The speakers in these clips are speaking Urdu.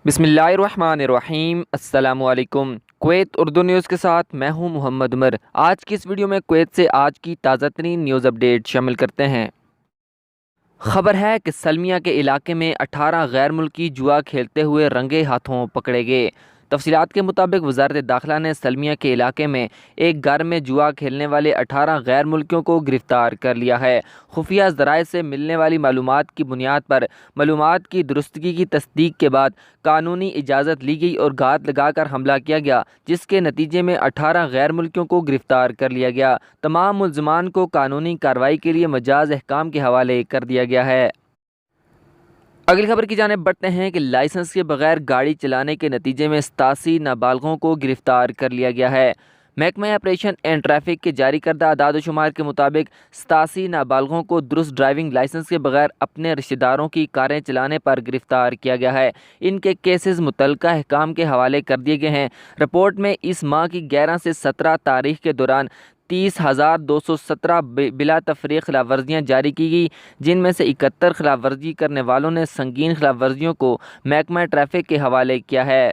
بسم اللہ الرحمن الرحیم۔ السلام علیکم۔ کویت اردو نیوز کے ساتھ میں ہوں محمد عمر۔ آج کی اس ویڈیو میں کویت سے آج کی تازہ ترین نیوز اپڈیٹ شامل کرتے ہیں۔ خبر ہے کہ سلمیہ کے علاقے میں 18 غیر ملکی جوا کھیلتے ہوئے رنگے ہاتھوں پکڑے گئے۔ تفصیلات کے مطابق وزارت داخلہ نے سلمیہ کے علاقے میں ایک گھر میں جوا کھیلنے والے 18 غیر ملکیوں کو گرفتار کر لیا ہے۔ خفیہ ذرائع سے ملنے والی معلومات کی بنیاد پر معلومات کی درستگی کی تصدیق کے بعد قانونی اجازت لی گئی اور گھات لگا کر حملہ کیا گیا، جس کے نتیجے میں 18 غیر ملکیوں کو گرفتار کر لیا گیا۔ تمام ملزمان کو قانونی کارروائی کے لیے مجاز احکام کے حوالے کر دیا گیا ہے۔ اگلی خبر کی جانب بڑھتے ہیں کہ لائسنس کے بغیر گاڑی چلانے کے نتیجے میں 87 نابالغوں کو گرفتار کر لیا گیا ہے۔ محکمہ آپریشن اینڈ ٹریفک کے جاری کردہ اعداد و شمار کے مطابق 87 نابالغوں کو درست ڈرائیونگ لائسنس کے بغیر اپنے رشتہ داروں کی کاریں چلانے پر گرفتار کیا گیا ہے۔ ان کے کیسز متعلقہ حکام کے حوالے کر دیے گئے ہیں۔ رپورٹ میں اس ماہ کی 11 سے 17 تاریخ کے دوران 30,217 بلا تفریق خلاف ورزیاں جاری کی گئی، جن میں سے 71 خلاف ورزی کرنے والوں نے سنگین خلاف ورزیوں کو محکمہ ٹریفک کے حوالے کیا ہے۔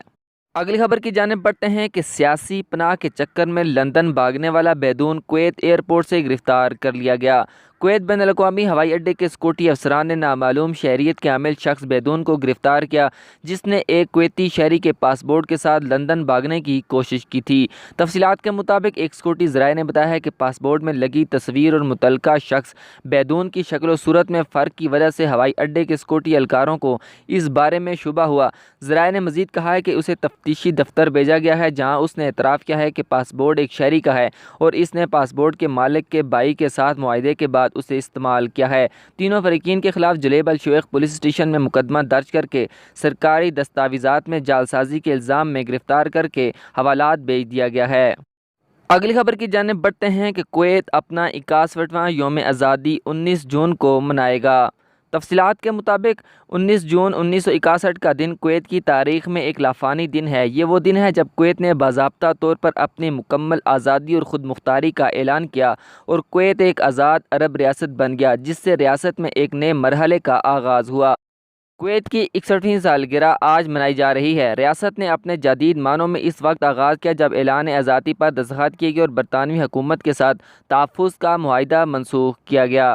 اگلی خبر کی جانب بڑھتے ہیں کہ سیاسی پناہ کے چکر میں لندن بھاگنے والا بیدون کویت ایئرپورٹ سے گرفتار کر لیا گیا۔ کویت بین الاقوامی ہوائی اڈے کے سیکورٹی افسران نے نامعلوم شہریت کے حامل شخص بیدون کو گرفتار کیا، جس نے ایک کویتی شہری کے پاسپورٹ کے ساتھ لندن بھاگنے کی کوشش کی تھی۔ تفصیلات کے مطابق ایک سیکورٹی ذرائع نے بتایا ہے کہ پاسپورٹ میں لگی تصویر اور متعلقہ شخص بیدون کی شکل و صورت میں فرق کی وجہ سے ہوائی اڈے کے سیکورٹی اہلکاروں کو اس بارے میں شبہ ہوا۔ ذرائع نے مزید کہا ہے کہ اسے تفتیشی دفتر بھیجا گیا ہے، جہاں اس نے اعتراف کیا ہے کہ پاسپورٹ ایک شہری کا ہے اور اس نے پاسپورٹ کے مالک کے بھائی کے ساتھ معاہدے کے بعد اسے استعمال کیا ہے۔ تینوں فریقین کے خلاف جلیب الشیخ پولیس اسٹیشن میں مقدمہ درج کر کے سرکاری دستاویزات میں جعلسازی کے الزام میں گرفتار کر کے حوالات بھیج دیا گیا ہے۔ اگلی خبر کی جانب بڑھتے ہیں کہ کویت اپنا 61واں یوم آزادی 19 جون کو منائے گا۔ تفصیلات کے مطابق 19 جون 1961 کا دن کویت کی تاریخ میں ایک لافانی دن ہے۔ یہ وہ دن ہے جب کویت نے باضابطہ طور پر اپنی مکمل آزادی اور خود مختاری کا اعلان کیا اور کویت ایک آزاد عرب ریاست بن گیا، جس سے ریاست میں ایک نئے مرحلے کا آغاز ہوا۔ کویت کی 61ویں سالگرہ آج منائی جا رہی ہے۔ ریاست نے اپنے جدید معنوں میں اس وقت آغاز کیا جب اعلان آزادی پر دستخط کیے گئے اور برطانوی حکومت کے ساتھ تحفظ کا معاہدہ منسوخ کیا گیا۔